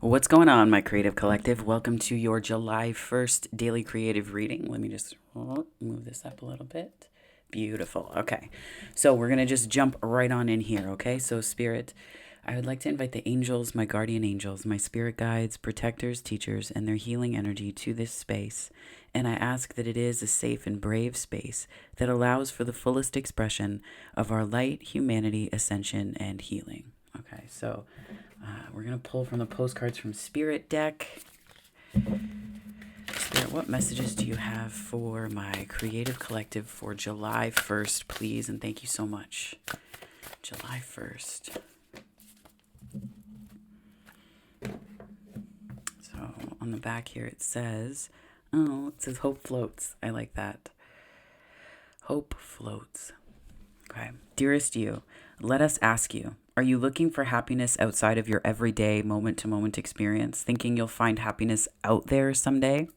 What's going on, my creative collective? Welcome to your July 1st daily creative reading. Let me just move this up a little bit. Beautiful. Okay. So we're going to just jump right on in here. Okay. So, Spirit, I would like to invite the angels, my guardian angels, my spirit guides, protectors, teachers, and their healing energy to this space. And I ask that it is a safe and brave space that allows for the fullest expression of our light, humanity, ascension, and healing. Okay. So, we're going to pull from the postcards from Spirit deck. Spirit, what messages do you have for my creative collective for July 1st, please? And thank you so much. July 1st. So on the back here it says, hope floats. I like that. Hope floats. Okay. Dearest you, let us ask you, are you looking for happiness outside of your everyday moment-to-moment experience, thinking you'll find happiness out there someday?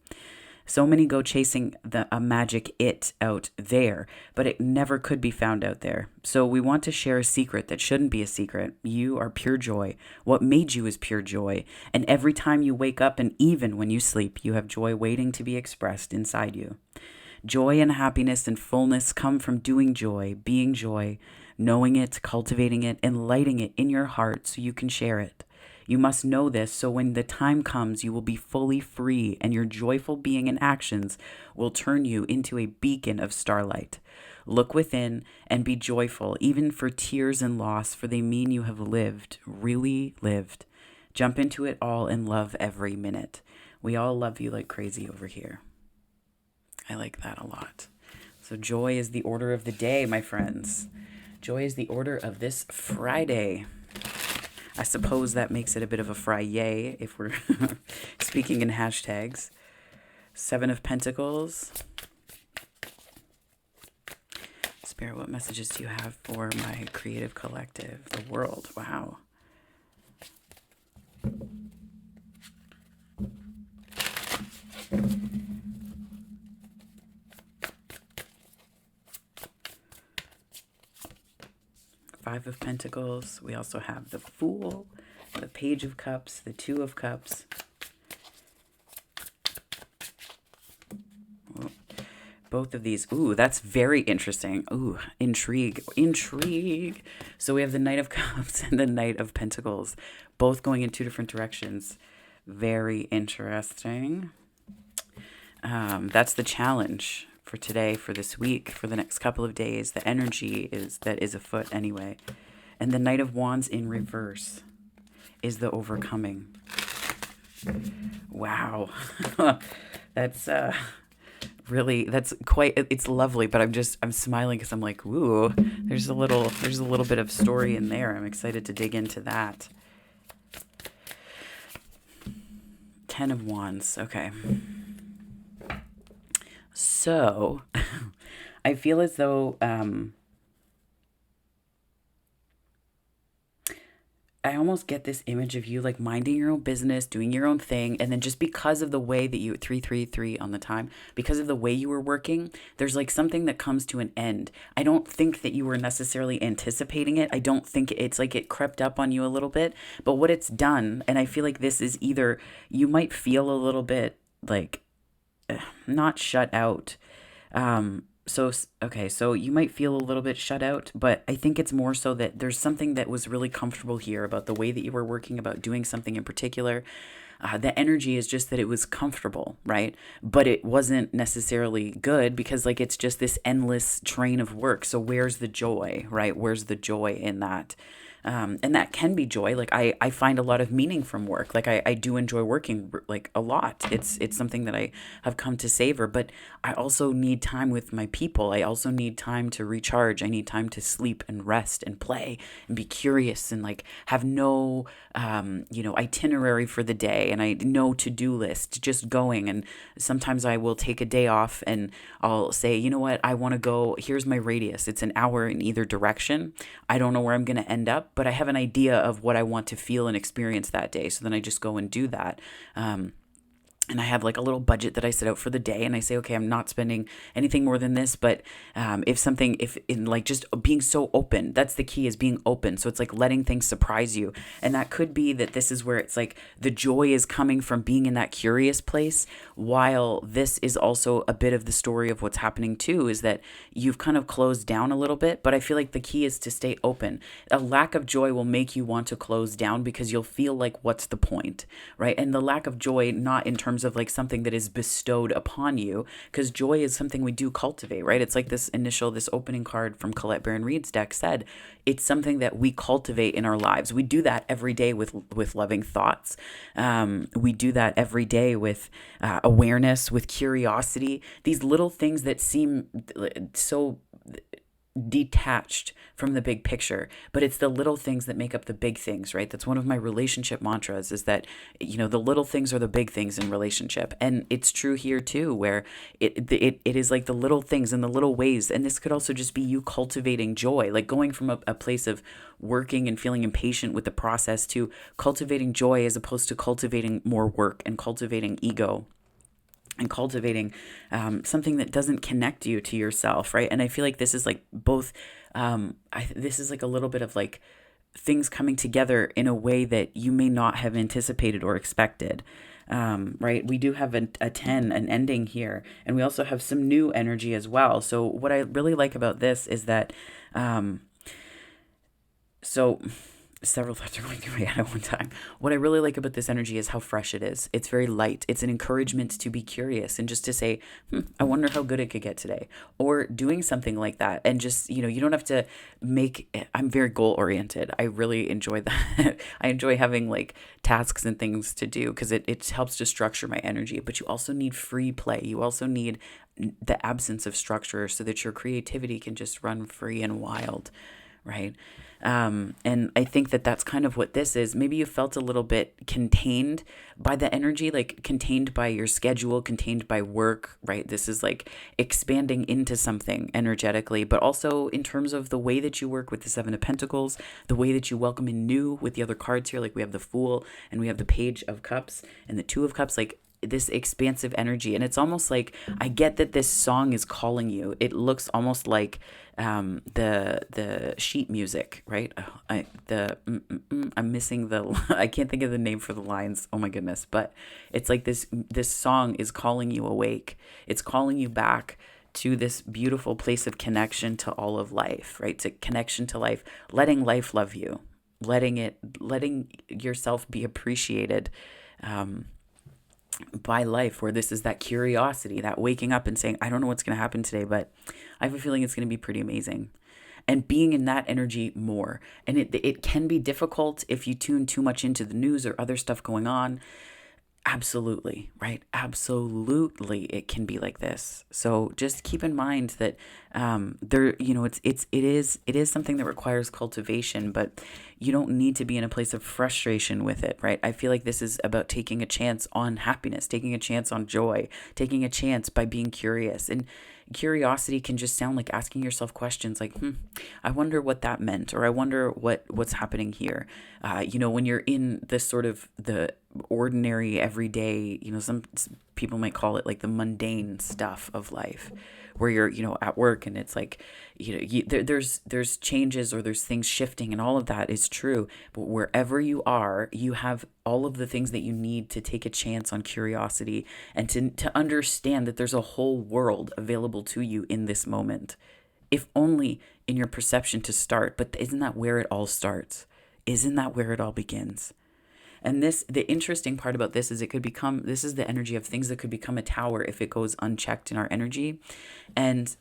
So many go chasing a magic it out there, but it never could be found out there. So we want to share a secret that shouldn't be a secret. You are pure joy. What made you is pure joy. And every time you wake up and even when you sleep, you have joy waiting to be expressed inside you. Joy and happiness and fullness come from doing joy, being joy, knowing it, cultivating it, and lighting it in your heart so you can share it. You must know this so when the time comes, you will be fully free and your joyful being and actions will turn you into a beacon of starlight. Look within and be joyful, even for tears and loss, for they mean you have lived, really lived. Jump into it all and love every minute. We all love you like crazy over here. I like that a lot. So joy is the order of the day, my friends. Joy is the order of this Friday. I suppose that makes it a bit of a Friday if we're speaking in hashtags. 7 of Pentacles. Spirit, what messages do you have for my creative collective? The world. Wow. Five of Pentacles. We also have the Fool, the Page of Cups, the Two of Cups. Both of these. Ooh, that's very interesting. Ooh, intrigue. So we have the Knight of Cups and the Knight of Pentacles, both going in two different directions. Very interesting. That's the challenge for today, for this week, for the next couple of days. The energy that is afoot anyway. And the Knight of Wands in reverse is the overcoming. Wow. That's really, it's lovely, but I'm smiling because I'm like, ooh, there's a little bit of story in there. I'm excited to dig into that. 10 of Wands. Okay. So, I feel as though I almost get this image of you like minding your own business, doing your own thing, and then just because of the way that you 333 on the time, because of the way you were working, there's like something that comes to an end. I don't think that you were necessarily anticipating it. I don't think it's like it crept up on you a little bit, but what it's done, and I feel like this is either you might feel a little bit like not shut out. So you might feel a little bit shut out, but I think it's more so that there's something that was really comfortable here about the way that you were working, about doing something in particular. The energy is just that it was comfortable, right? But it wasn't necessarily good because like it's just this endless train of work. So where's the joy, right? Where's the joy in that? And that can be joy. Like I find a lot of meaning from work. Like I do enjoy working like a lot. It's something that I have come to savor, but I also need time with my people. I also need time to recharge. I need time to sleep and rest and play and be curious and like have no, itinerary for the day and I no to-do list, just going. And sometimes I will take a day off and I'll say, you know what, I want to go, here's my radius. It's an hour in either direction. I don't know where I'm going to end up, but I have an idea of what I want to feel and experience that day. So then I just go and do that. and I have like a little budget that I set out for the day, and I say, okay, I'm not spending anything more than this. But if in like just being so open, that's the key, is being open. So it's like letting things surprise you. And that could be that this is where it's like the joy is coming from being in that curious place, while this is also a bit of the story of what's happening too, is that you've kind of closed down a little bit. But I feel like the key is to stay open. A lack of joy will make you want to close down, because you'll feel like, what's the point, right? And the lack of joy, not in terms of like something that is bestowed upon you, because joy is something we do cultivate, right? It's like this opening card from Colette Baron Reid's deck said, it's something that we cultivate in our lives. We do that every day with loving thoughts. We do that every day with awareness, with curiosity. These little things that seem so detached from the big picture, but it's the little things that make up the big things, right? That's one of my relationship mantras, is that, the little things are the big things in relationship. And it's true here too, where it is like the little things and the little ways. And this could also just be you cultivating joy, like going from a place of working and feeling impatient with the process to cultivating joy, as opposed to cultivating more work and cultivating ego and cultivating something that doesn't connect you to yourself, right? And I feel like this is like both, this is like a little bit of like things coming together in a way that you may not have anticipated or expected, right? We do have a 10, an ending here, and we also have some new energy as well. So what I really like about this is that, so several thoughts are going through my head at one time. What I really like about this energy is how fresh it is. It's very light. It's an encouragement to be curious and just to say, I wonder how good it could get today, or doing something like that. And just, you don't have to I'm very goal oriented. I really enjoy that. I enjoy having like tasks and things to do, because it helps to structure my energy. But you also need free play. You also need the absence of structure, so that your creativity can just run free and wild, right? And I think that that's kind of what this is. Maybe you felt a little bit contained by the energy, like contained by your schedule, contained by work, right? This is like expanding into something energetically, but also in terms of the way that you work with the Seven of Pentacles, the way that you welcome in new with the other cards here. Like we have the Fool and we have the Page of Cups and the Two of Cups, like this expansive energy. And it's almost like, I get that this song is calling you. It looks almost like the sheet music, right? I'm missing the I can't think of the name for the lines. Oh my goodness. But it's like this song is calling you awake. It's calling you back to this beautiful place of connection to all of life, right? To connection to life, letting life love you, letting yourself be appreciated by life, where this is that curiosity, that waking up and saying, I don't know what's going to happen today, but I have a feeling it's going to be pretty amazing. And being in that energy more. And it can be difficult if you tune too much into the news or other stuff going on. Absolutely, right? Absolutely, it can be like this. So just keep in mind that it is something that requires cultivation, but you don't need to be in a place of frustration with it, right? I feel like this is about taking a chance on happiness, taking a chance on joy, taking a chance by being curious. And curiosity can just sound like asking yourself questions like, I wonder what that meant, or I wonder what's happening here. When you're in this sort of the ordinary everyday, some people might call it like the mundane stuff of life, where you're, at work, and it's like, there's changes, or there's things shifting, and all of that is true. But wherever you are, you have all of the things that you need to take a chance on curiosity, and to understand that there's a whole world available to you in this moment, if only in your perception to start. But isn't that where it all starts? Isn't that where it all begins? And the interesting part about this is this is the energy of things that could become a tower if it goes unchecked in our energy. And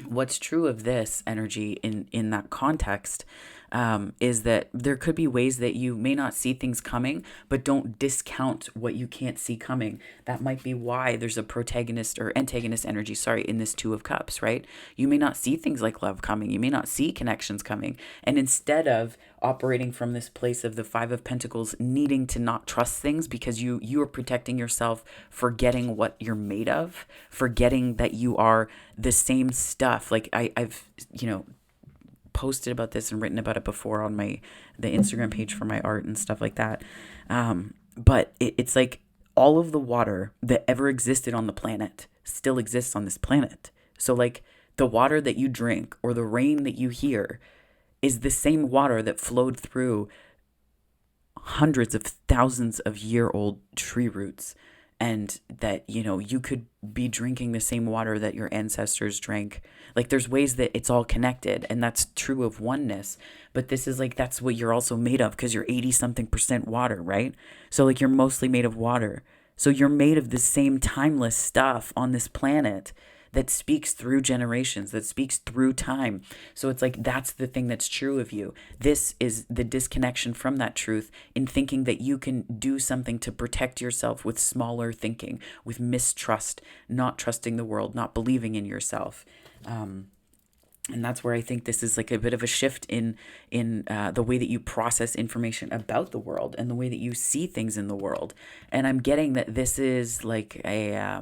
what's true of this energy in that context is that there could be ways that you may not see things coming, but don't discount what you can't see coming. That might be why there's a protagonist or antagonist energy, in this Two of Cups, right? You may not see things like love coming. You may not see connections coming. And instead of operating from this place of the Five of Pentacles, needing to not trust things because you are protecting yourself, forgetting what you're made of, forgetting that you are the same stuff. Like I've posted about this and written about it before on the Instagram page for my art and stuff like that. But it's like all of the water that ever existed on the planet still exists on this planet. So like the water that you drink or the rain that you hear is the same water that flowed through hundreds of thousands of year old tree roots, and that, you know, you could be drinking the same water that your ancestors drank. Like there's ways that it's all connected, and that's true of oneness. But this is like, that's what you're also made of, because you're 80 something percent water, right? So like you're mostly made of water. So you're made of the same timeless stuff on this planet that speaks through generations, that speaks through time. So it's like, that's the thing that's true of you. This is the disconnection from that truth in thinking that you can do something to protect yourself with smaller thinking, with mistrust, not trusting the world, not believing in yourself. And that's where I think this is like a bit of a shift in the way that you process information about the world and the way that you see things in the world. And I'm getting that this is like a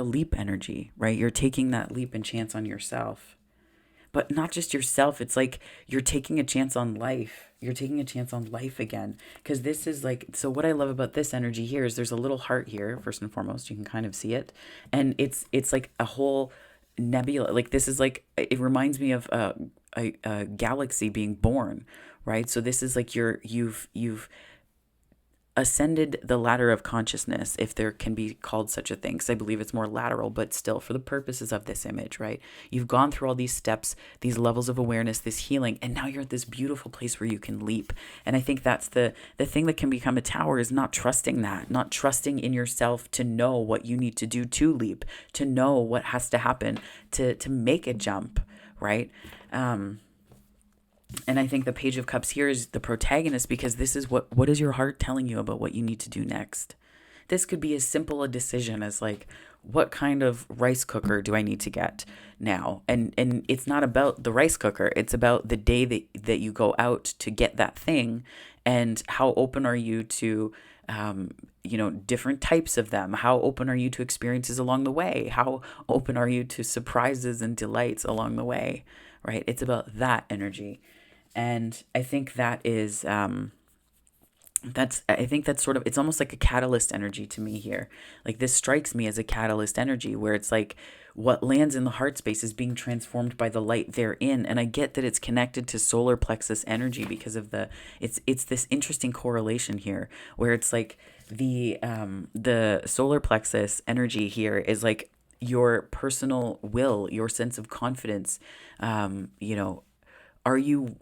leap energy, right? You're taking that leap and chance on yourself. But not just yourself, it's like you're taking a chance on life. You're taking a chance on life again. Because this is like, so what I love about this energy here is there's a little heart here, first and foremost. You can kind of see it. And it's like a whole nebula. Like this is like, it reminds me of a galaxy being born, right? So this is like you've ascended the ladder of consciousness, if there can be called such a thing, because I believe it's more lateral, but still for the purposes of this image, right? You've gone through all these steps, these levels of awareness, this healing, and now you're at this beautiful place where you can leap. And I think that's the thing that can become a tower, is not trusting that, not trusting in yourself to know what you need to do to leap, to know what has to happen to make a jump, right? And I think the Page of Cups here is the protagonist, because this is what is your heart telling you about what you need to do next. This could be as simple a decision as like, what kind of rice cooker do I need to get now? And it's not about the rice cooker. It's about the day that you go out to get that thing, and how open are you to different types of them? How open are you to experiences along the way? How open are you to surprises and delights along the way, right? It's about that energy. And I think that is, that's sort of, it's almost like a catalyst energy to me here. Like this strikes me as a catalyst energy, where it's like what lands in the heart space is being transformed by the light therein. And I get that it's connected to solar plexus energy because of it's this interesting correlation here, where it's like the solar plexus energy here is like your personal will, your sense of confidence, are you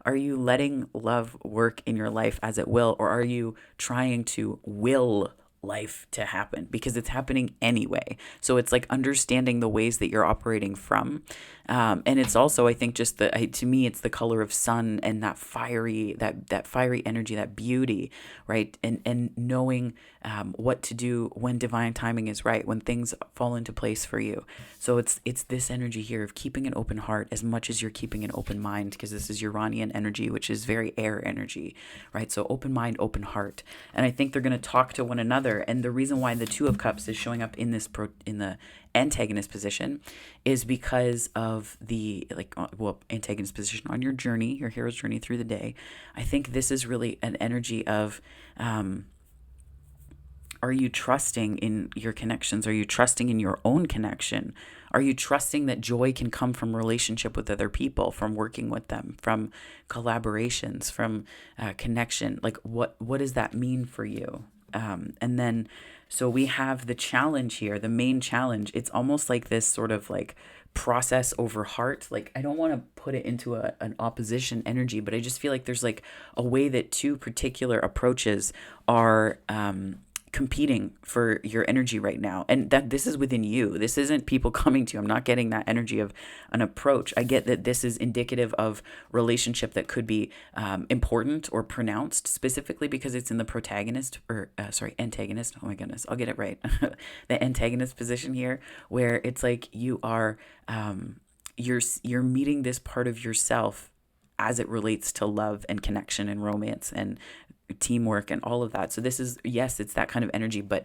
are you letting love work in your life as it will, or are you trying to will life to happen? Because it's happening anyway. So it's like understanding the ways that you're operating from. And it's also, I think, just to me, it's the color of sun and that fiery energy, that beauty, right? And knowing what to do when divine timing is right, when things fall into place for you. So it's this energy here of keeping an open heart as much as you're keeping an open mind, because this is Uranian energy, which is very air energy, right? So open mind, open heart. And I think they're going to talk to one another. And the reason why the Two of Cups is showing up in the antagonist position is because of the antagonist position on your journey, your hero's journey through the day. I think this is really an energy of are you trusting in your connections? Are you trusting in your own connection? Are you trusting that joy can come from relationship with other people, from working with them, from collaborations, from connection? Like what does that mean for you? And then, so we have the challenge here, the main challenge. It's almost like this sort of like process over heart. Like, I don't want to put it into an opposition energy, but I just feel like there's like a way that two particular approaches are, competing for your energy right now. And that this is within you. This isn't people coming to you. I'm not getting that energy of an approach. I get that this is indicative of relationship that could be important or pronounced, specifically because it's in the antagonist. Oh my goodness, I'll get it right. The antagonist position here, where it's like you are, you're meeting this part of yourself as it relates to love and connection and romance and teamwork and all of that. So this is, yes, it's that kind of energy, but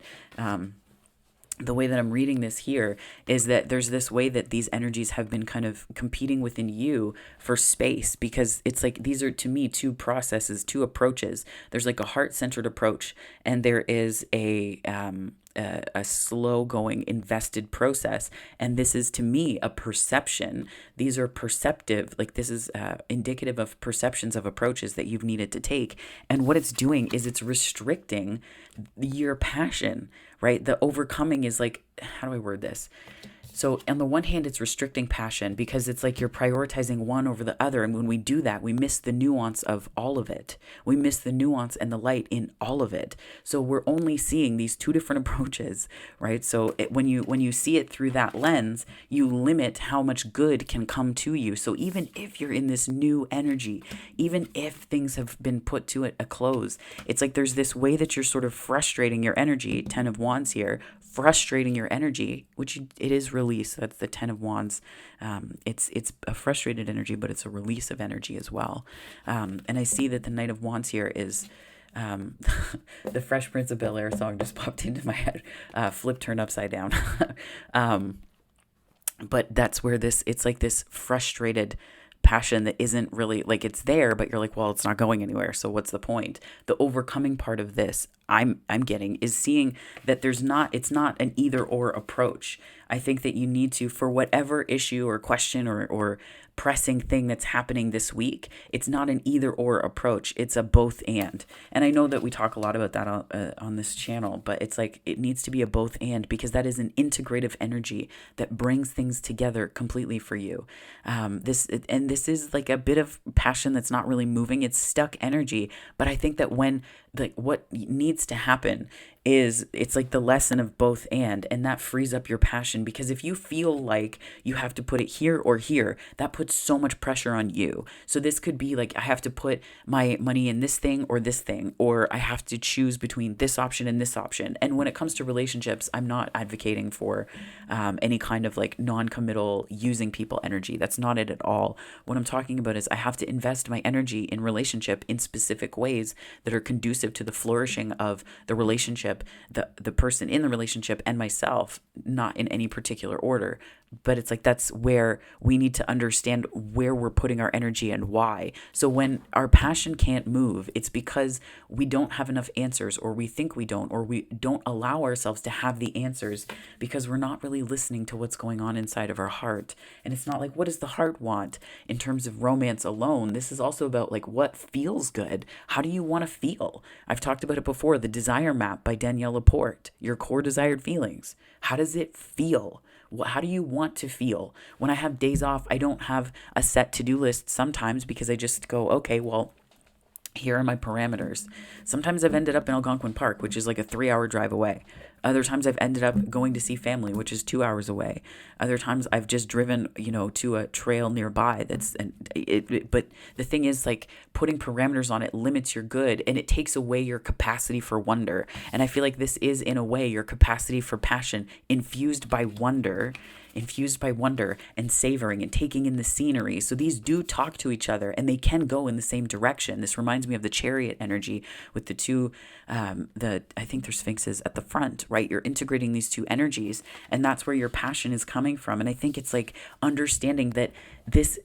the way that I'm reading this here is that there's this way that these energies have been kind of competing within you for space, because it's like these are, to me, two processes, two approaches. There's like a heart-centered approach, and there is a slow going invested process, and this is, to me, a perception. These are perceptive, like this is indicative of perceptions of approaches that you've needed to take, and what it's doing is it's restricting your passion, right? The overcoming is like, how do I word this? So on the one hand, it's restricting passion because it's like you're prioritizing one over the other. And when we do that, we miss the nuance of all of it. We miss the nuance and the light in all of it. So we're only seeing these two different approaches, right? So when you see it through that lens, you limit how much good can come to you. So even if you're in this new energy, even if things have been put to a close, it's like there's this way that you're sort of frustrating your energy. 10 of Wands here, frustrating your energy, which it is release. That's the 10 of Wands. It's a frustrated energy, but it's a release of energy as well. And I see that the Knight of Wands here is the Fresh Prince of Bel-Air song just popped into my head. Flip, turn upside down. But that's where it's like this frustrated passion that isn't really, like, it's there, but you're like, well, it's not going anywhere, so what's the point? The overcoming part of this I'm getting is seeing that it's not an either or approach. I think that you need to, for whatever issue or question or pressing thing that's happening this week, it's not an either or approach. It's a both and. And I know that we talk a lot about that on this channel, but it's like it needs to be a both and, because that is an integrative energy that brings things together completely for you. This is like a bit of passion that's not really moving. It's stuck energy. But I think that when what needs to happen is, it's like the lesson of both and that frees up your passion, because if you feel like you have to put it here or here, that puts so much pressure on you. So this could be like, I have to put my money in this thing, or I have to choose between this option and this option. And when it comes to relationships, I'm not advocating for any kind of like non-committal using people energy. That's not it at all. What I'm talking about is I have to invest my energy in relationship in specific ways that are conducive to the flourishing of the relationship, the person in the relationship, and myself, not in any particular order. But it's like, that's where we need to understand where we're putting our energy and why. So when our passion can't move, it's because we don't have enough answers, or we think we don't, or we don't allow ourselves to have the answers, because we're not really listening to what's going on inside of our heart. And it's not like, what does the heart want in terms of romance alone? This is also about like what feels good. How do you want to feel? I've talked about it before, the Desire Map by Danielle Laporte, your core desired feelings. How does it feel? How do you want to feel? When I have days off, I don't have a set to-do list sometimes, because I just go, okay, well, here are my parameters. Sometimes I've ended up in Algonquin Park, which is like a 3-hour drive away. Other times I've ended up going to see family, which is 2 hours away. Other times I've just driven, to a trail nearby. But the thing is, like, putting parameters on it limits your good, and it takes away your capacity for wonder. And I feel like this is, in a way, your capacity for passion infused by wonder and savoring and taking in the scenery. So these do talk to each other, and they can go in the same direction. This reminds me of the Chariot energy with the two, I think they're sphinxes at the front, right? You're integrating these two energies, and that's where your passion is coming from. And I think it's like understanding that this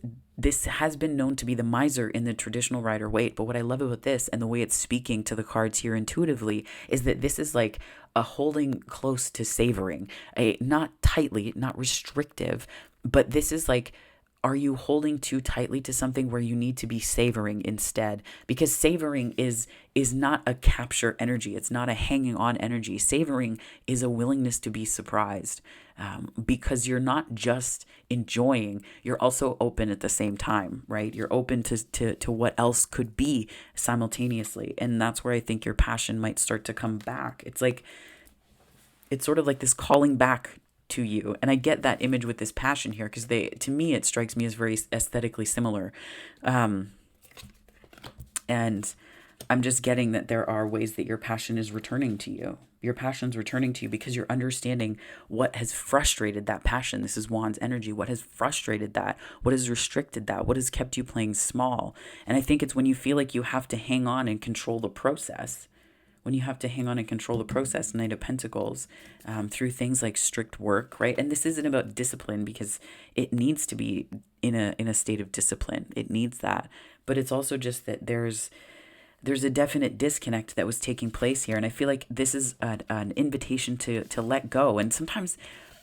has been known to be the miser in the traditional Rider-Waite. But what I love about this, and the way it's speaking to the cards here intuitively, is that this is like a holding close to savoring, not tightly, not restrictive, but this is like, are you holding too tightly to something where you need to be savoring instead? Because savoring is not a capture energy. It's not a hanging on energy. Savoring is a willingness to be surprised, because you're not just enjoying, you're also open at the same time, right? You're open to what else could be simultaneously. And that's where I think your passion might start to come back. It's sort of like this calling back to you. And I get that image with this passion here, because to me, it strikes me as very aesthetically similar. And I'm just getting that there are ways that your passion is returning to you. Your passion's returning to you because you're understanding what has frustrated that passion. This is Wands energy. What has frustrated that? What has restricted that? What has kept you playing small? And I think it's when you feel like you have to hang on and control the process, when you have to hang on and control the process, Knight of Pentacles, through things like strict work, right? And this isn't about discipline, because it needs to be in a state of discipline. It needs that. But it's also just that there's a definite disconnect that was taking place here. And I feel like this is an invitation to let go. And sometimes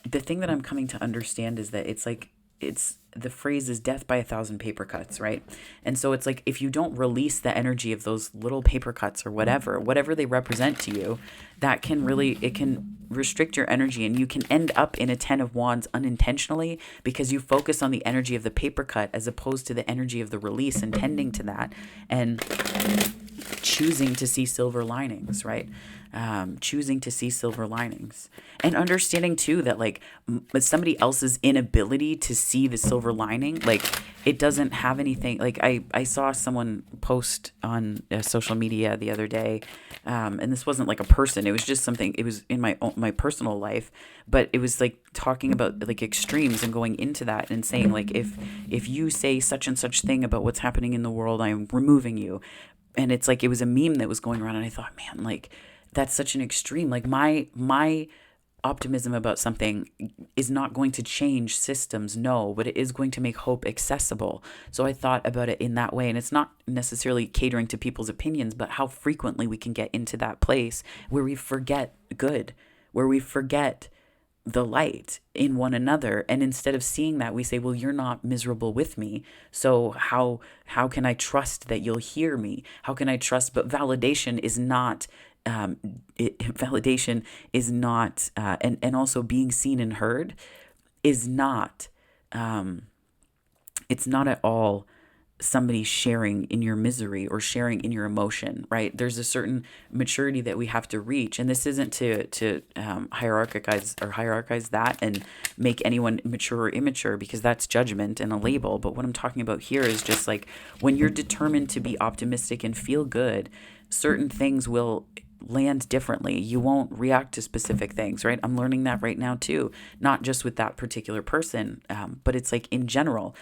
the thing that I'm coming to understand is that it's the phrase is death by 1,000 paper cuts, right? And so it's like, if you don't release the energy of those little paper cuts or whatever they represent to you, that can really, it can restrict your energy, and you can end up in a 10 of Wands unintentionally, because you focus on the energy of the paper cut as opposed to the energy of the release and tending to that, and choosing to see silver linings, right? Choosing to see silver linings, and understanding too that like somebody else's inability to see the silver lining, like it doesn't have anything. Like I saw someone post on social media the other day, and this wasn't like a person, it was just something, it was in my personal life, but it was like talking about like extremes and going into that and saying like, if you say such and such thing about what's happening in the world, I am removing you. And it's like, it was a meme that was going around, and I thought, man, like that's such an extreme. Like my optimism about something is not going to change systems, no, but it is going to make hope accessible. So I thought about it in that way, and it's not necessarily catering to people's opinions, but how frequently we can get into that place where we forget good, where we forget the light in one another, and instead of seeing that, we say, well, you're not miserable with me, so how can I trust that you'll hear me? How can I trust? But validation is not validation is not and also being seen and heard is not it's not at all somebody sharing in your misery or sharing in your emotion, right? There's a certain maturity that we have to reach, and this isn't to hierarchize that and make anyone mature or immature, because that's judgment and a label. But what I'm talking about here is just like, when you're determined to be optimistic and feel good, certain things will land differently. You won't react to specific things, right? I'm learning that right now too, not just with that particular person, but it's like in general.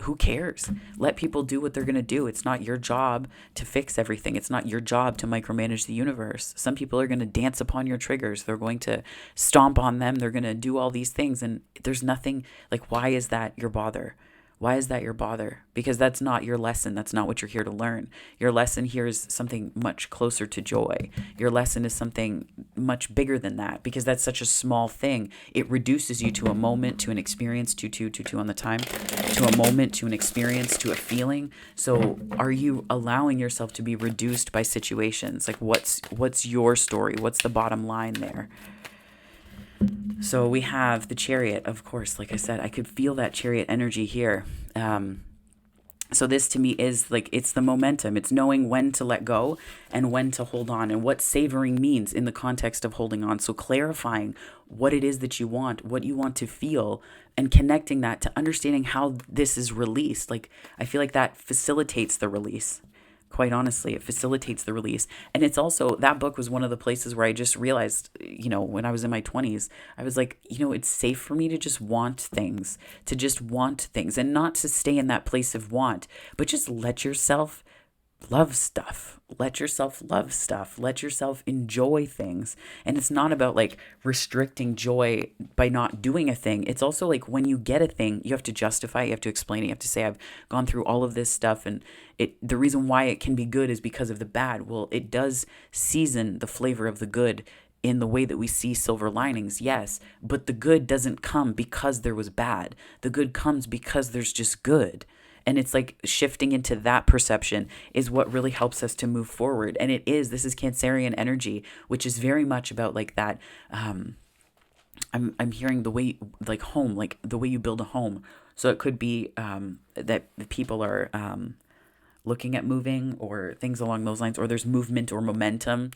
Who cares? Let people do what they're going to do. It's not your job to fix everything. It's not your job to micromanage the universe. Some people are going to dance upon your triggers. They're going to stomp on them. They're going to do all these things. And there's nothing like, why is that your bother? Why is that your bother? Because that's not your lesson. That's not what you're here to learn. Your lesson here is something much closer to joy. Your lesson is something much bigger than that, because that's such a small thing. It reduces you to a moment, to an experience, two on the time, to a moment, to an experience, to a feeling. So are you allowing yourself to be reduced by situations? Like what's your story? What's the bottom line there? So we have the Chariot, of course. Like I said, I could feel that Chariot energy here. So this to me is like, it's the momentum. It's knowing when to let go and when to hold on, and what savoring means in the context of holding on. So clarifying what it is that you want, what you want to feel, and connecting that to understanding how this is released. Like, I feel like that facilitates the release. Quite honestly, it facilitates the release. And it's also, that book was one of the places where I just realized, when I was in my 20s, I was like, it's safe for me to just want things, and not to stay in that place of want, but just let yourself love stuff. Let yourself love stuff. Let yourself enjoy things. And it's not about like restricting joy by not doing a thing. It's also like, when you get a thing, you have to justify it, you have to explain it, you have to say, I've gone through all of this stuff, and the reason why it can be good is because of the bad. Well, it does season the flavor of the good in the way that we see silver linings, yes, but the good doesn't come because there was bad. The good comes because there's just good. And it's like shifting into that perception is what really helps us to move forward. And this is Cancerian energy, which is very much about like that. I'm hearing the way, like home, like the way you build a home. So it could be that people are looking at moving or things along those lines, or there's movement or momentum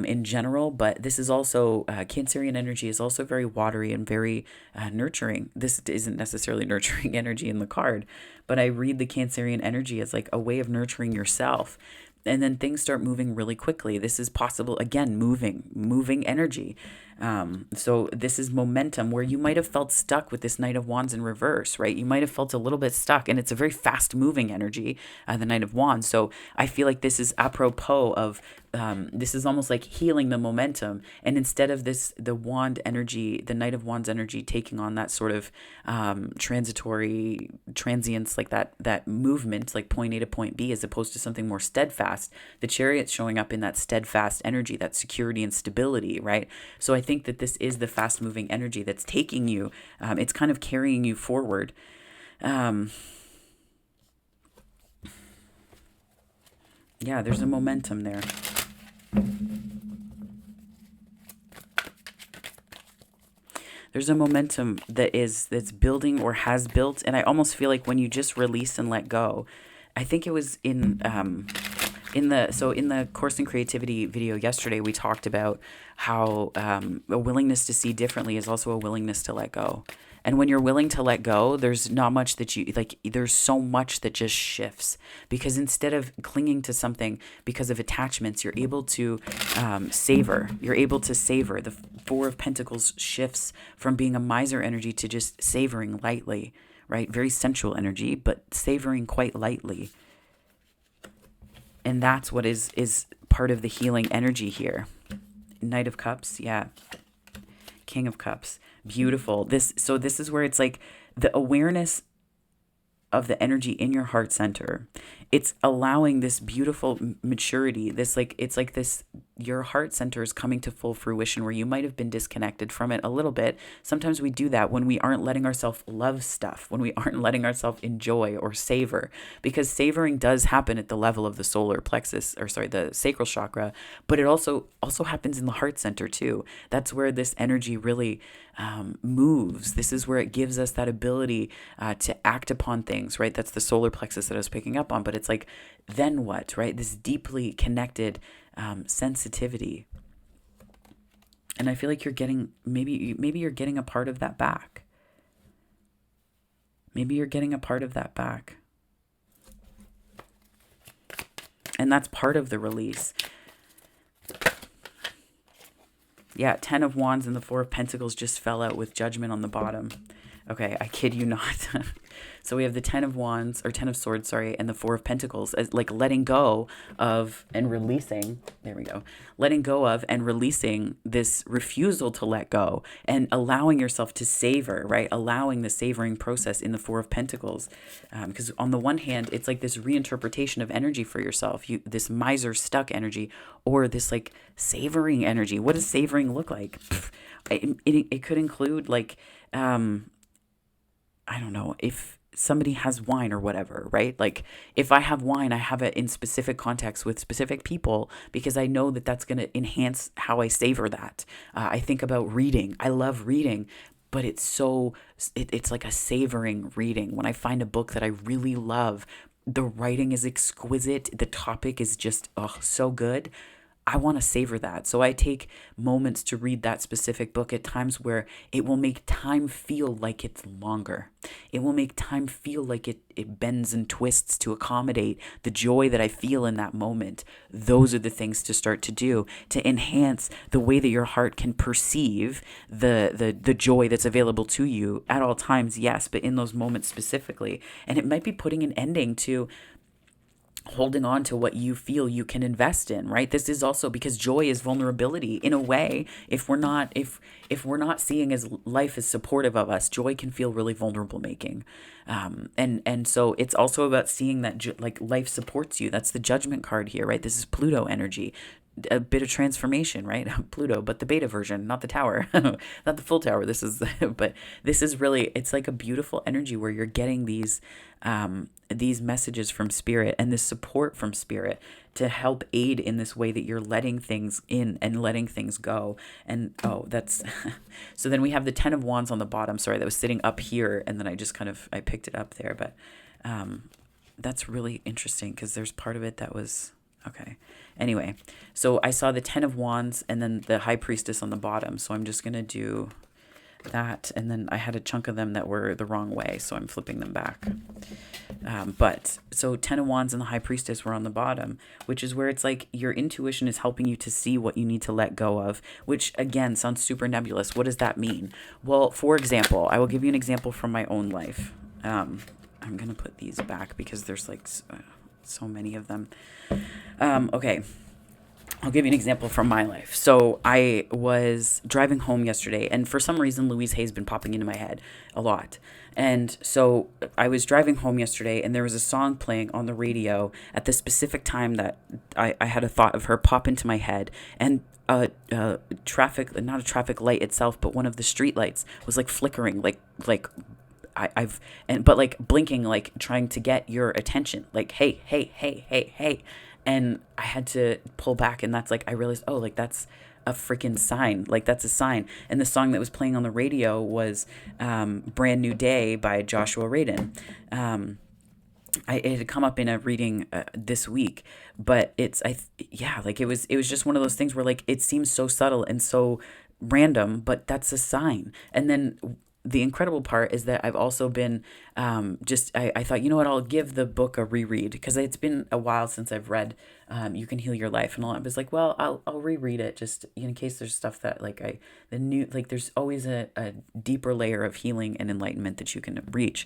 in general. But this is also, Cancerian energy is also very watery and very nurturing. This isn't necessarily nurturing energy in the card, but I read the Cancerian energy as like a way of nurturing yourself. and then things start moving really quickly. This is possible, again, moving energy. So this is momentum where you might have felt stuck with this Knight of Wands in reverse, right? You might have felt a little bit stuck, and it's a very fast moving energy, the Knight of Wands. So I feel like this is apropos of, this is almost like healing the momentum. And instead of this, the wand energy, the Knight of Wands energy taking on that sort of transitory transience, like that movement, like point A to point B, as opposed to something more steadfast, the Chariot's showing up in that steadfast energy, that security and stability, right? So I think that this is the fast moving energy that's taking you, it's kind of carrying you forward. Yeah, there's a momentum there. There's a momentum that's building or has built, and I almost feel like when you just release and let go. I think it was in the Course in Creativity video yesterday, we talked about how a willingness to see differently is also a willingness to let go. And when you're willing to let go, there's not much that you like, there's so much that just shifts, because instead of clinging to something because of attachments, you're able to savor. You're able to savor. The Four of Pentacles shifts from being a miser energy to just savoring lightly, right? Very sensual energy, but savoring quite lightly. And that's what is part of the healing energy here. Knight of Cups, yeah. King of Cups, beautiful. This is where it's like the awareness of the energy in your heart center. It's allowing this beautiful maturity, this like, it's like this, your heart center is coming to full fruition where you might have been disconnected from it a little bit. Sometimes we do that when we aren't letting ourselves love stuff, when we aren't letting ourselves enjoy or savor, because savoring does happen at the level of the solar plexus, or sorry, the sacral chakra, but it also happens in the heart center too. That's where this energy really moves. This is where it gives us that ability to act upon things, right? That's the solar plexus that I was picking up on, but it's like, then what, right? This deeply connected sensitivity. And I feel like you're getting, maybe you're getting a part of that back. Maybe you're getting a part of that back. And that's part of the release. Yeah, 10 of Wands and the 4 of Pentacles just fell out with Judgment on the bottom. Okay, I kid you not. So we have the 10 of Wands, or 10 of Swords, sorry, and the 4 of Pentacles, as like letting go of and releasing, there we go, letting go of and releasing this refusal to let go, and allowing yourself to savor, right? Allowing the savoring process in the 4 of Pentacles. Because on the one hand, it's like this reinterpretation of energy for yourself, this miser stuck energy, or this like savoring energy. What does savoring look like? It could include like, I don't know, if somebody has wine or whatever, right? Like if I have wine, I have it in specific contexts with specific people, because I know that that's going to enhance how I savor that. I think about reading. I love reading, but it's like a savoring reading. When I find a book that I really love, the writing is exquisite. The topic is just, so good. I want to savor that. So I take moments to read that specific book at times where it will make time feel like it's longer. It will make time feel like it bends and twists to accommodate the joy that I feel in that moment. Those are the things to start to do to enhance the way that your heart can perceive the joy that's available to you at all times, yes, but in those moments specifically. And it might be putting an ending to holding on to what you feel you can invest in, right? This is also because joy is vulnerability in a way. If we're not seeing as life is supportive of us, joy can feel really vulnerable making. And so it's also about seeing that like life supports you. That's the Judgment card here, right? This is Pluto energy. A bit of transformation, right? Pluto, but the beta version, not the tower, not the full tower. But this is really, it's like a beautiful energy where you're getting these messages from spirit and this support from spirit to help aid in this way that you're letting things in and letting things go. And that's so then we have the 10 of Wands on the bottom. Sorry, that was sitting up here, and then I picked it up there, but that's really interesting because there's part of it that was okay. Anyway, so I saw the 10 of Wands and then the High Priestess on the bottom. So I'm just going to do that, and then I had a chunk of them that were the wrong way, so I'm flipping them back. But so 10 of Wands and the High Priestess were on the bottom, which is where it's like your intuition is helping you to see what you need to let go of, which again sounds super nebulous. What does that mean? Well, for example, I will give you an example from my own life. I'm going to put these back because there's like so many of them. Okay. I'll give you an example from my life. So I was driving home yesterday, and for some reason, Louise Hay's been popping into my head a lot. And so I was driving home yesterday, and there was a song playing on the radio at the specific time that I had a thought of her pop into my head. And traffic, not a traffic light itself, but one of the street lights was like flickering, but like blinking, like trying to get your attention, like, hey, hey, hey, hey, hey. And I had to pull back, and that's like, I realized, oh, like that's a freaking sign. Like that's a sign. And the song that was playing on the radio was Brand New Day by Joshua Radin. It had come up in a reading this week, but like it was just one of those things where like it seems so subtle and so random, but that's a sign. And then the incredible part is that I've also been I thought, you know what, I'll give the book a reread because it's been a while since I've read You Can Heal Your Life, and I was like, well, I'll reread it just in case there's stuff that there's always a deeper layer of healing and enlightenment that you can reach.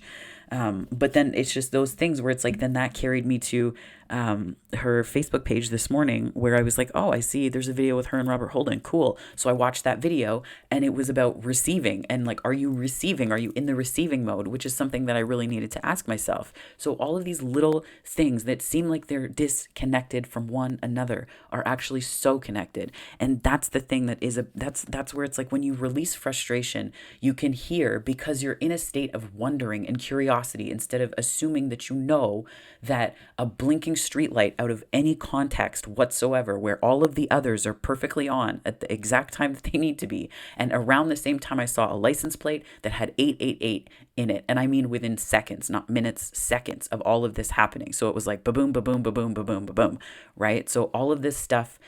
But then it's just those things where it's like, then that carried me to her Facebook page this morning where I was like, oh, I see there's a video with her and Robert Holden. Cool. So I watched that video, and it was about receiving and like, are you receiving? Are you in the receiving mode? Which is something that I really needed to ask myself. So all of these little things that seem like they're disconnected from one another are actually so connected. And that's the thing that's where it's like when you release frustration, you can hear, because you're in a state of wondering and curiosity instead of assuming that you know that a blinking streetlight out of any context whatsoever, where all of the others are perfectly on at the exact time that they need to be. And around the same time, I saw a license plate that had 888 in it. And I mean within seconds, not minutes, seconds of all of this happening. So it was like ba-boom, ba-boom, ba-boom, ba-boom, ba-boom, right? So all of this stuff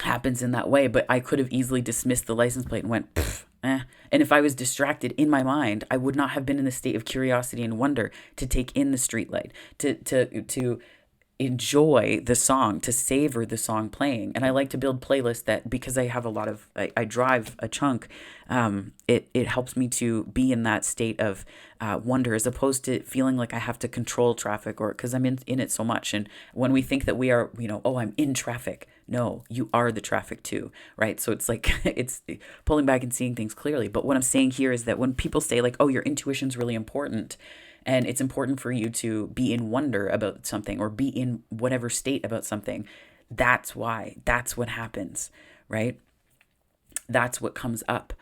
happens in that way, but I could have easily dismissed the license plate and went, And if I was distracted in my mind, I would not have been in the state of curiosity and wonder to take in the streetlight, to enjoy the song, to savor the song playing. And I like to build playlists that, because I have I drive a chunk, it helps me to be in that state of wonder, as opposed to feeling like I have to control traffic, or because I'm in it so much. And when we think that we are, oh, I'm in traffic. No, you are the traffic too, right? So it's like, it's pulling back and seeing things clearly. But what I'm saying here is that when people say like, oh, your intuition's really important, and it's important for you to be in wonder about something or be in whatever state about something, that's why. That's what happens, right? That's what comes up.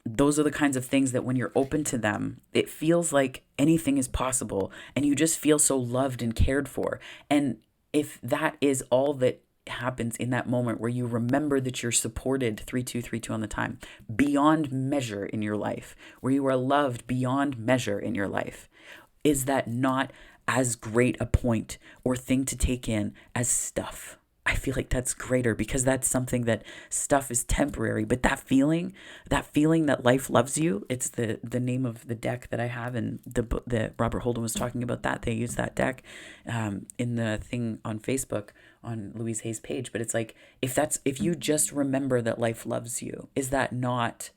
Those are the kinds of things that when you're open to them, it feels like anything is possible, and you just feel so loved and cared for. And if that is all that happens in that moment, where you remember that you're supported 3232 on the time beyond measure in your life, where you are loved beyond measure in your life, is that not as great a point or thing to take in as stuff? I feel like that's greater, because that's something that stuff is temporary, but that feeling that life loves you, it's the name of the deck that I have, and the Robert Holden was talking about that. They use that deck in the thing on Facebook on Louise Hay's page. But it's like, if you just remember that life loves you, is that not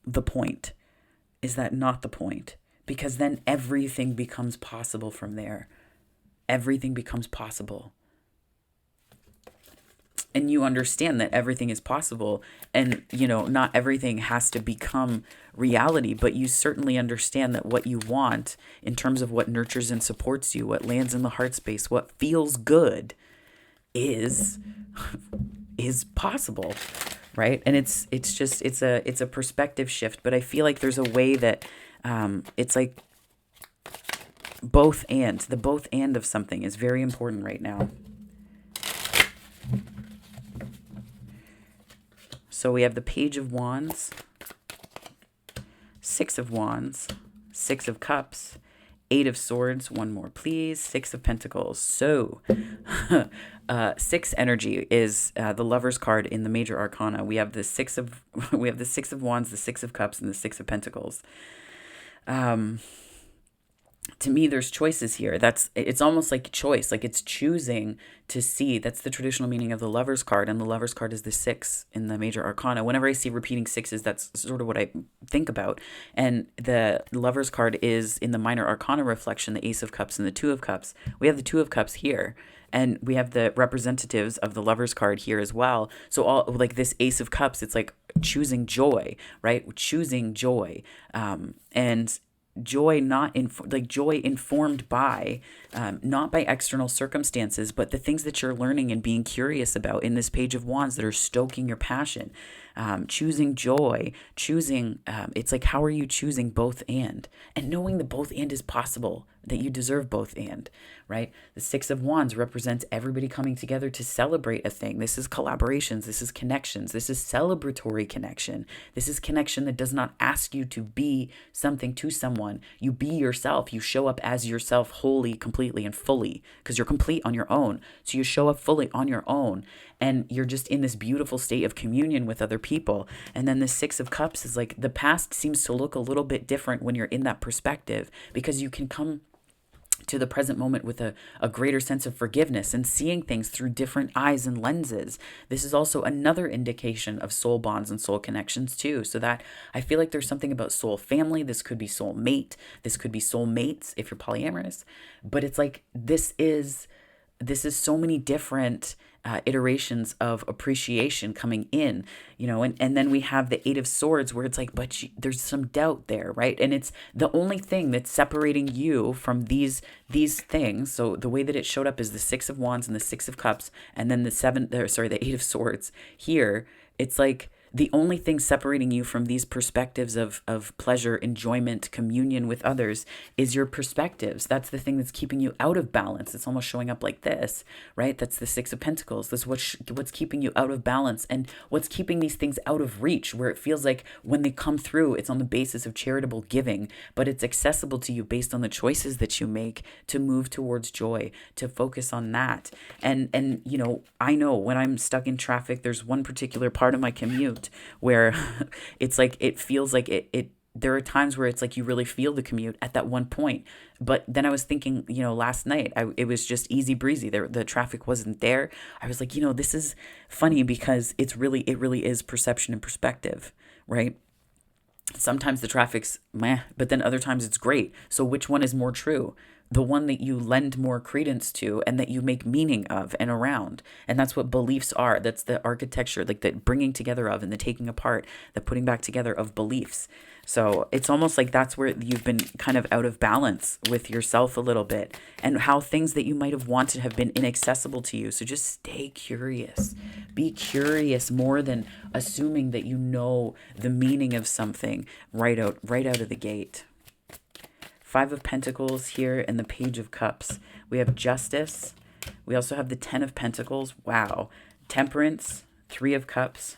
the point? Is that not the point? Because then everything becomes possible from there. Everything becomes possible. And you understand that everything is possible, and not everything has to become reality, but you certainly understand that what you want in terms of what nurtures and supports you, what lands in the heart space, what feels good is possible, right? And it's a perspective shift. But I feel like there's a way that it's like the both and of something is very important right now. So we have the Page of Wands, Six of Wands, Six of Cups, Eight of Swords, one more, please. Six of Pentacles. So, six energy is the Lover's card in the major arcana. We have the Six of Wands, the Six of Cups, and the Six of Pentacles. To me, there's choices here. It's almost like choice, like it's choosing to see. That's the traditional meaning of the Lover's card, and the Lover's card is the six in the major arcana. Whenever I see repeating sixes, that's sort of what I think about. And the Lover's card is in the minor arcana reflection, the Ace of Cups and the Two of Cups. We have the Two of Cups here, and we have the representatives of the Lover's card here as well. So all like this Ace of Cups, it's like choosing joy, right? Choosing joy, and joy joy informed by not by external circumstances, but the things that you're learning and being curious about in this Page of Wands that are stoking your passion. Choosing joy, choosing it's like, how are you choosing both and knowing that both and is possible, that you deserve both and, right? The Six of Wands represents everybody coming together to celebrate a thing. This is collaborations, this is connections, this is celebratory connection. This is connection that does not ask you to be something to someone. You be yourself. You show up as yourself wholly, completely, and fully, because you're complete on your own. So you show up fully on your own, and you're just in this beautiful state of communion with other people. And then the Six of Cups is like, the past seems to look a little bit different when you're in that perspective, because you can come to the present moment with a greater sense of forgiveness and seeing things through different eyes and lenses. This is also another indication of soul bonds and soul connections too. So that I feel like there's something about soul family. This could be soul mate. This could be soul mates if you're polyamorous. But it's like, this is so many different iterations of appreciation coming in, and then we have the Eight of Swords, where it's like, but there's some doubt there, right? And it's the only thing that's separating you from these things. So the way that it showed up is the Six of Wands and the Six of Cups, and then the Eight of Swords here. It's like, the only thing separating you from these perspectives of pleasure, enjoyment, communion with others is your perspectives. That's the thing that's keeping you out of balance. It's almost showing up like this, right? That's the Six of Pentacles. That's what's keeping you out of balance, and what's keeping these things out of reach, where it feels like when they come through, it's on the basis of charitable giving, but it's accessible to you based on the choices that you make to move towards joy, to focus on that. And I know when I'm stuck in traffic, there's one particular part of my commute where it's like, it feels like it there are times where it's like you really feel the commute at that one point. But then I was thinking, last night, it was just easy breezy. The traffic wasn't there. I was like, this is funny, because it really is perception and perspective, right? Sometimes the traffic's meh, but then other times it's great. So which one is more true? The one that you lend more credence to and that you make meaning of and around. And that's what beliefs are. That's the architecture, like the bringing together of and the taking apart, the putting back together of beliefs. So it's almost like that's where you've been kind of out of balance with yourself a little bit, and how things that you might have wanted have been inaccessible to you. So just stay curious. Be curious more than assuming that you know the meaning of something right out of the gate. Five of Pentacles here and the Page of Cups. We have Justice. We also have the Ten of Pentacles. Wow. Temperance, Three of Cups,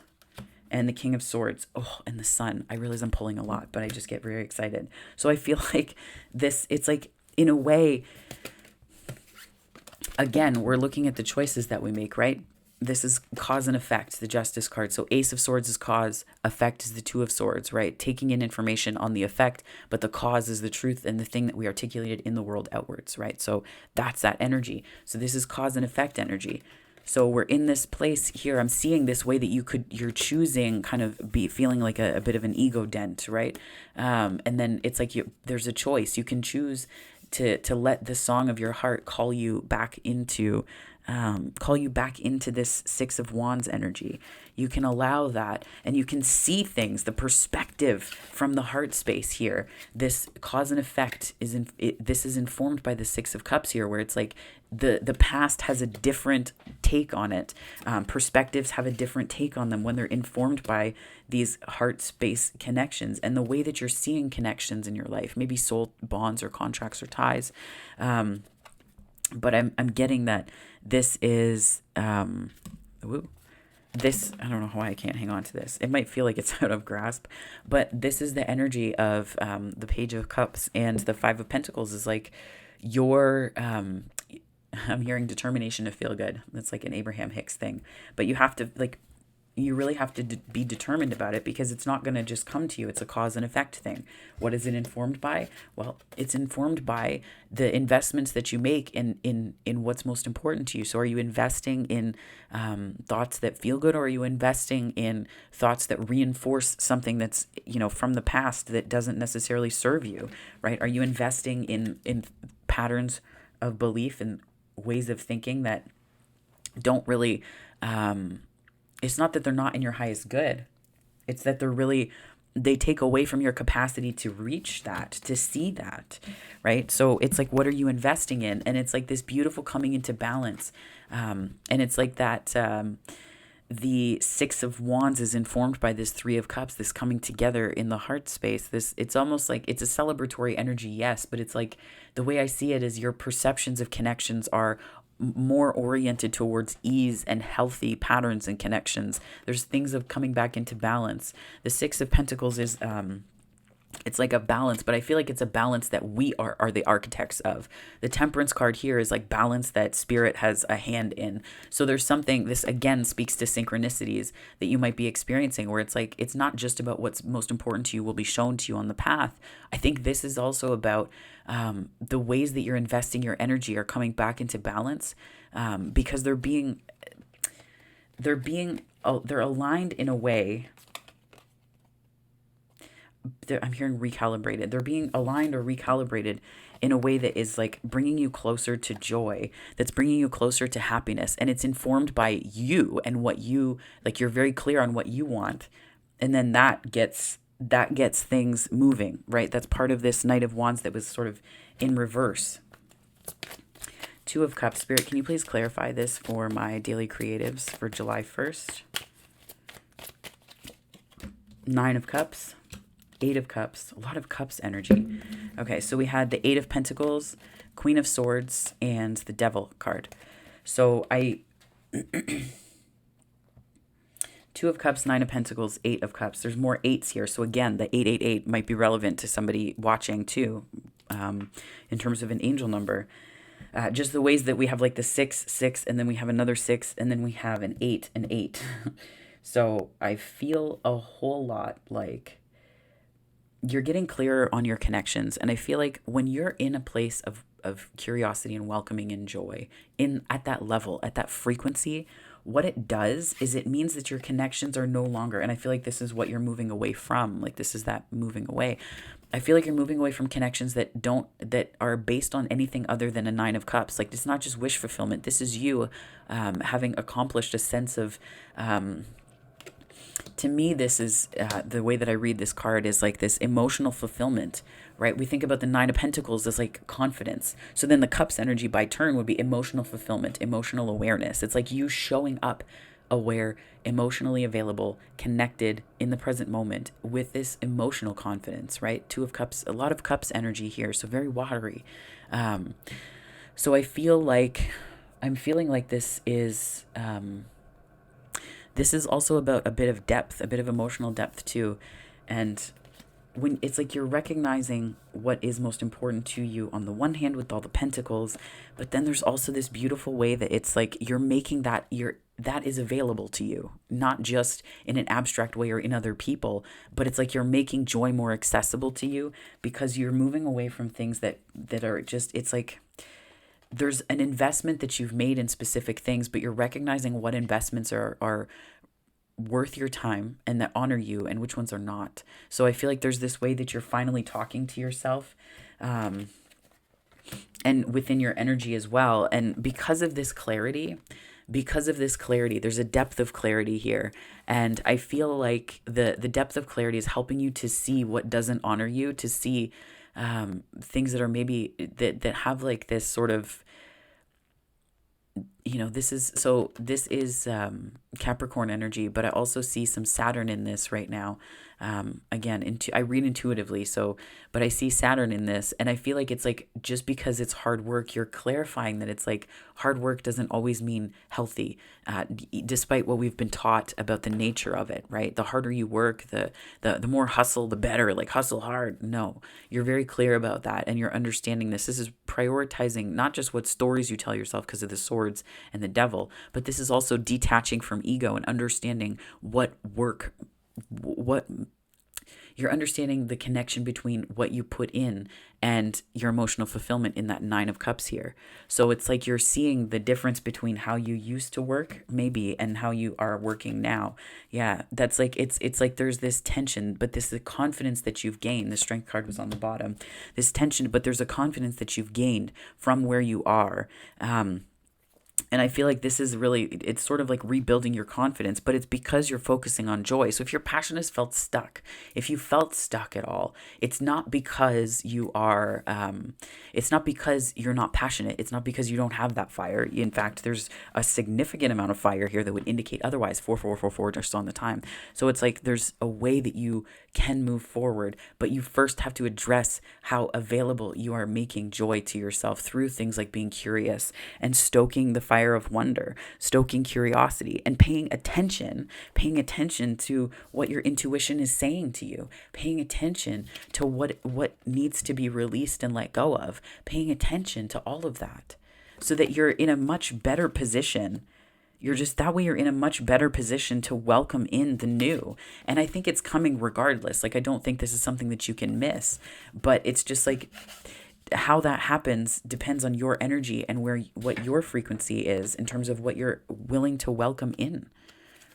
and the King of Swords. Oh, and the Sun. I realize I'm pulling a lot, but I just get very excited. So I feel like it's like, in a way, again, we're looking at the choices that we make, right? This is cause and effect, the Justice card. So Ace of Swords is cause, effect is the Two of Swords, right? Taking in information on the effect, but the cause is the truth and the thing that we articulated in the world outwards, right? So that's that energy. So this is cause and effect energy. So we're in this place here. I'm seeing this way that you're choosing kind of be feeling like a bit of an ego dent, right? And then it's like there's a choice. You can choose to let the song of your heart call you back into this Six of Wands energy. You can allow that, and you can see things, the perspective from the heart space here. This cause and effect this is informed by the Six of Cups here, where it's like the past has a different take on it. Perspectives have a different take on them when they're informed by these heart space connections and the way that you're seeing connections in your life, maybe soul bonds or contracts or ties. But I'm getting that this is this, I don't know why I can't hang on to this. It might feel like it's out of grasp, but this is the energy of the Page of Cups, and the Five of Pentacles is like your, I'm hearing determination to feel good. That's like an Abraham Hicks thing, but you have to like, you really have to be determined about it, because it's not going to just come to you. It's a cause and effect thing. What is it informed by? Well, it's informed by the investments that you make in what's most important to you. So are you investing in thoughts that feel good, or are you investing in thoughts that reinforce something that's, from the past that doesn't necessarily serve you, right? Are you investing in patterns of belief and ways of thinking that don't really, it's not that they're not in your highest good. It's that they take away from your capacity to reach that, to see that, right? So it's like, what are you investing in? And it's like this beautiful coming into balance. And it's like that, the Six of Wands is informed by this Three of Cups, this coming together in the heart space. It's almost like it's a celebratory energy, yes, but it's like, the way I see it is your perceptions of connections are more oriented towards ease and healthy patterns and connections. There's things of coming back into balance. The Six of Pentacles is it's like a balance, but I feel like it's a balance that we are the architects of. The Temperance card here is like balance that spirit has a hand in. So there's something, this again speaks to synchronicities that you might be experiencing, where it's like, it's not just about what's most important to you will be shown to you on the path. I think this is also about the ways that you're investing your energy are coming back into balance, because they're aligned in a way. I'm hearing recalibrated. They're being aligned or recalibrated in a way that is like bringing you closer to joy, that's bringing you closer to happiness. And it's informed by you and what you, like, you're very clear on what you want. And then that gets things moving, right? That's part of this Knight of Wands that was sort of in reverse. Two of Cups. Spirit, can you please clarify this for my daily creatives for July 1st? Nine of Cups. Eight of Cups, a lot of Cups energy. Okay, so we had the Eight of Pentacles, Queen of Swords, and the Devil card. So Two of Cups, Nine of Pentacles, Eight of Cups. There's more eights here. So again, the 888 might be relevant to somebody watching too, in terms of an angel number. Just the ways that we have like the 6, 6, and then we have another 6, and then we have an 8, and 8. So I feel a whole lot like you're getting clearer on your connections. And I feel like when you're in a place of curiosity and welcoming and joy at that level, at that frequency, what it does is it means that your connections are no longer, and I feel like this is what you're moving away from. Like, this is that moving away. I feel like you're moving away from connections that are based on anything other than a Nine of Cups. Like, it's not just wish fulfillment. This is you having accomplished a sense of, to me, this is the way that I read this card is like this emotional fulfillment, right? We think about the Nine of Pentacles as like confidence. So then the Cups energy by turn would be emotional fulfillment, emotional awareness. It's like you showing up aware, emotionally available, connected in the present moment with this emotional confidence, right? Two of Cups, a lot of Cups energy here. So very watery. So I feel like I'm feeling like this is also about a bit of depth, a bit of emotional depth too. And when it's like you're recognizing what is most important to you on the one hand with all the pentacles, but then there's also this beautiful way that it's like you're making that is available to you, not just in an abstract way or in other people, but it's like you're making joy more accessible to you because you're moving away from things that are just, it's like there's an investment that you've made in specific things, but you're recognizing what investments are worth your time and that honor you and which ones are not. So I feel like there's this way that you're finally talking to yourself, and within your energy as well. And because of this clarity, there's a depth of clarity here. And I feel like the depth of clarity is helping you to see what doesn't honor you, to see things that are maybe that have like this sort of this is Capricorn energy, but I also see some Saturn in this right now. Again, I read intuitively, but I see Saturn in this, and I feel like it's like, just because it's hard work, you're clarifying that it's like hard work doesn't always mean healthy, despite what we've been taught about the nature of it, right? The harder you work, the more hustle, the better, like hustle hard. No, you're very clear about that, and you're understanding this. This is prioritizing not just what stories you tell yourself because of the swords and the devil, but this is also detaching from ego and understanding what you're understanding the connection between what you put in and your emotional fulfillment in that 9 of Cups here. So it's like you're seeing the difference between how you used to work maybe and how you are working now. Yeah, that's like it's like there's this tension, but this is the confidence that you've gained. The Strength card was on the bottom. This tension, but there's a confidence that you've gained from where you are. And I feel like this is really, it's sort of like rebuilding your confidence, but it's because you're focusing on joy. So if your passion has felt stuck, if you felt stuck at all, it's not because it's not because you're not passionate. It's not because you don't have that fire. In fact, there's a significant amount of fire here that would indicate otherwise. 4 just on the time. So it's like there's a way that you can move forward, but you first have to address how available you are making joy to yourself through things like being curious and stoking the fire of wonder, stoking curiosity, and paying attention to what your intuition is saying to you, paying attention to what needs to be released and let go of, paying attention to all of that, so that you're in a much better position. You're in a much better position to welcome in the new. And I think it's coming regardless. Like, I don't think this is something that you can miss, but it's just like, how that happens depends on your energy and what your frequency is in terms of what you're willing to welcome in,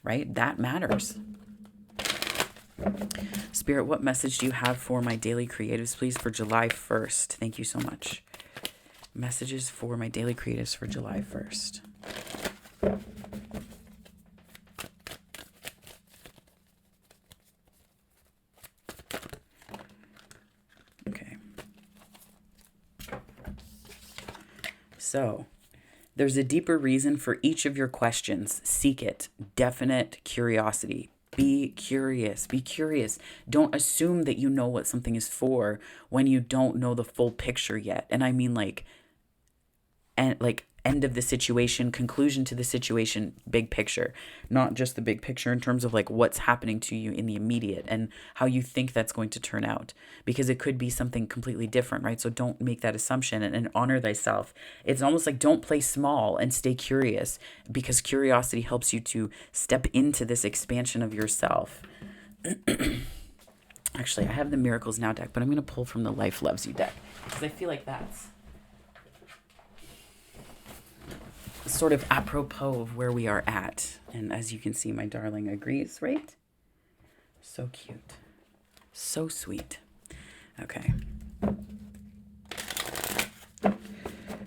right? That matters. Spirit, what message do you have for my daily creatives, please, for July 1st? Thank you so much. Messages for my daily creatives for July 1st. Okay. So, there's a deeper reason for each of your questions. Seek it. Definite curiosity. Be curious. Be curious. Don't assume that you know what something is for when you don't know the full picture yet. And I mean like end of the situation, conclusion to the situation, big picture, not just the big picture in terms of like what's happening to you in the immediate and how you think that's going to turn out, because it could be something completely different, right? So don't make that assumption, and honor thyself. It's almost like don't play small and stay curious, because curiosity helps you to step into this expansion of yourself. Actually, I have the Miracles Now deck, but I'm going to pull from the Life Loves You deck, because I feel like that's sort of apropos of where we are at. And as you can see, my darling agrees, right? So cute. So sweet. Okay.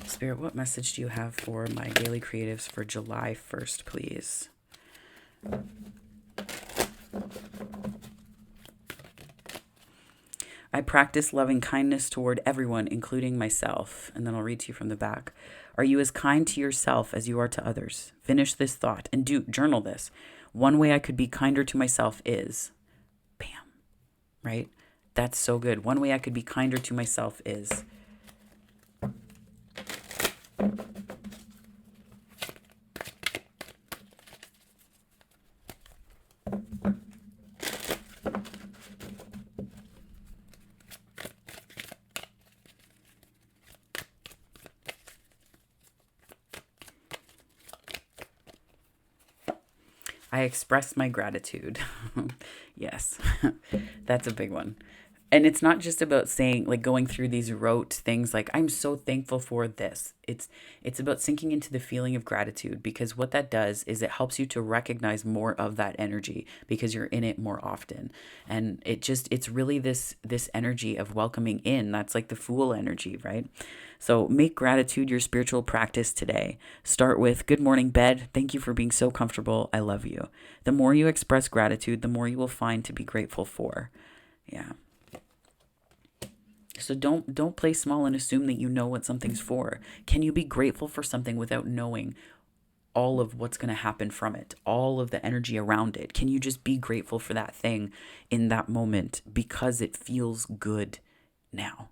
Spirit, what message do you have for my daily creatives for July 1st, please? I practice loving kindness toward everyone, including myself. And then I'll read to you from the back. Are you as kind to yourself as you are to others? Finish this thought and journal this. One way I could be kinder to myself is, bam, right? That's so good. One way I could be kinder to myself is. I express my gratitude. Yes, that's a big one. And it's not just about saying, like, going through these rote things like, I'm so thankful for this. It's about sinking into the feeling of gratitude, because what that does is it helps you to recognize more of that energy because you're in it more often. And it's really this energy of welcoming in. That's like the Fool energy, right? So make gratitude your spiritual practice today. Start with, good morning, bed. Thank you for being so comfortable. I love you. The more you express gratitude, the more you will find to be grateful for. Yeah. So don't play small and assume that you know what something's for. Can you be grateful for something without knowing all of what's going to happen from it, all of the energy around it? Can you just be grateful for that thing in that moment because it feels good now?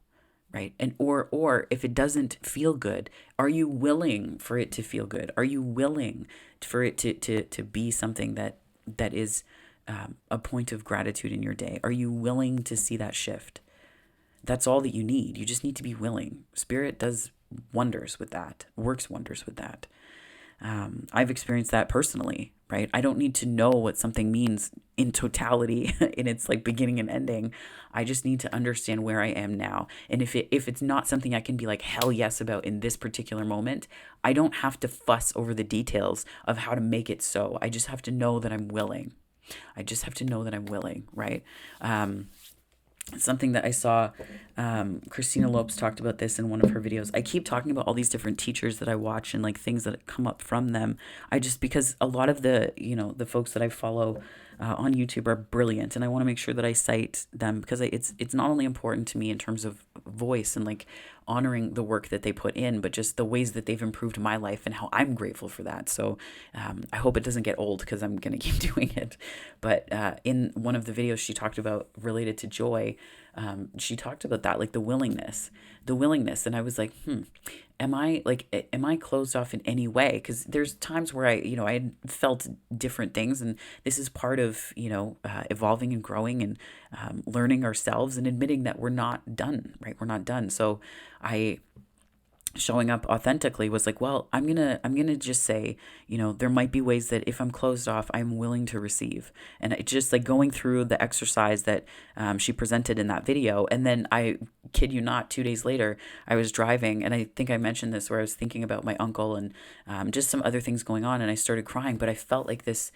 Right? And or if it doesn't feel good, are you willing for it to feel good? Are you willing for it to be something that is a point of gratitude in your day? Are you willing to see that shift? That's all that you need. You just need to be willing. Spirit does wonders with that, works wonders with that. I've experienced that personally, right? I don't need to know what something means in totality in its like beginning and ending. I just need to understand where I am now. And if it's not something I can be like hell yes about in this particular moment, I don't have to fuss over the details of how to make it so. I just have to know that I'm willing. I just have to know that I'm willing, right? Something that I saw, Christina Lopes talked about this in one of her videos. I keep talking about all these different teachers that I watch and like things that come up from them. Because a lot of the folks that I follow on YouTube are brilliant, and I want to make sure that I cite them because it's not only important to me in terms of voice and like honoring the work that they put in, but just the ways that they've improved my life and how I'm grateful for that. So I hope it doesn't get old because I'm going to keep doing it. But in one of the videos she talked about related to joy, she talked about that, like the willingness. And I was like, am I closed off in any way? Because there's times where I had felt different things, and this is part of, evolving and growing and learning ourselves and admitting that we're not done, right? We're not done. So showing up authentically was like, well, I'm gonna just say, there might be ways that if I'm closed off, I'm willing to receive. And it just like going through the exercise that she presented in that video. And then I kid you not, 2 days later, I was driving, and I think I mentioned this, where I was thinking about my uncle and just some other things going on, and I started crying, but I felt like this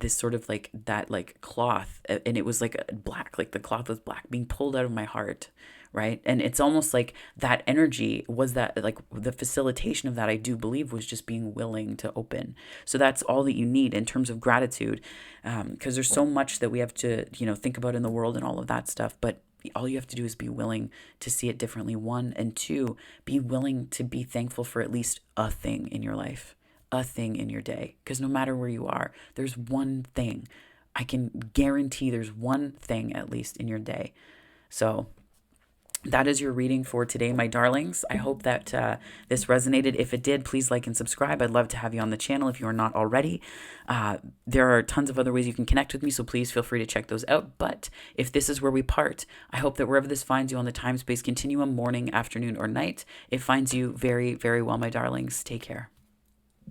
sort of like that like cloth, and it was like black, like the cloth was black, being pulled out of my heart. Right. And it's almost like that energy was that, like the facilitation of that, I do believe, was just being willing to open. So that's all that you need in terms of gratitude. Because there's so much that we have to, think about in the world and all of that stuff. But all you have to do is be willing to see it differently. 1, and 2, be willing to be thankful for at least a thing in your life, a thing in your day. Because no matter where you are, there's one thing. I can guarantee there's one thing at least in your day. So that is your reading for today, my darlings. I hope that this resonated. If it did, please like and subscribe. I'd love to have you on the channel if you are not already. There are tons of other ways you can connect with me, so please feel free to check those out. But if this is where we part, I hope that wherever this finds you on the time-space continuum, morning, afternoon, or night, it finds you very, very well, my darlings. Take care.